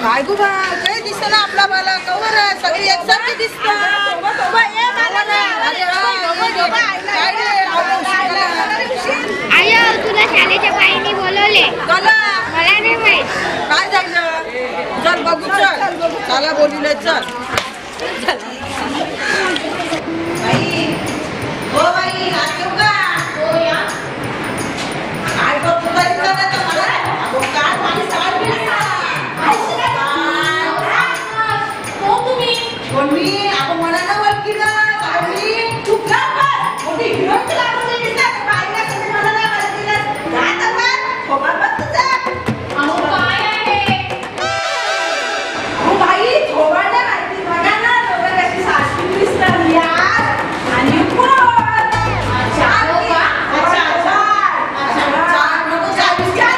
काय गो बा काही दिसत ना आपला मला कवर सगळी एकसारखी दिसतात आया तुला शाळेच्या बाईंनी बोलवले मला नाही माहित काय जायचं चल बघू चल चला बोलिले चल बाई हो बाई आज येऊ का हो या काय बघू बाई चला मला अगो काय पाणी साड गेला कोण मी आपण म्हणाला वरकी ना मी चुप ना बस मोठी हिरोईन लागून दिसतात बाईला तुम्ही मला नाही वरकी ना जात पण खबर बस तुझा अहो काय आहे अहो बाई थोबाडला माहिती बघा ना लोक कशी सासू दिसतात यार आणि कोण अच्छा हो का अच्छा नको चालू क्या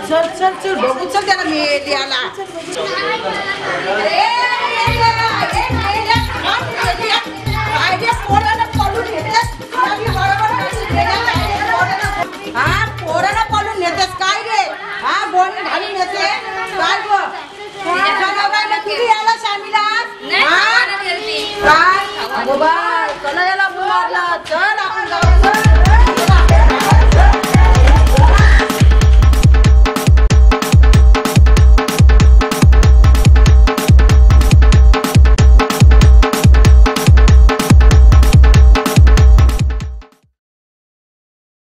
चल चल चल बघू चल त्याला मेल्याला हा पोराला पळून नेतेस काय रे हा बोल घालून नेते काय गो किती याला शामिला काय अगो बाय चला याला मारला चल आपण जाऊ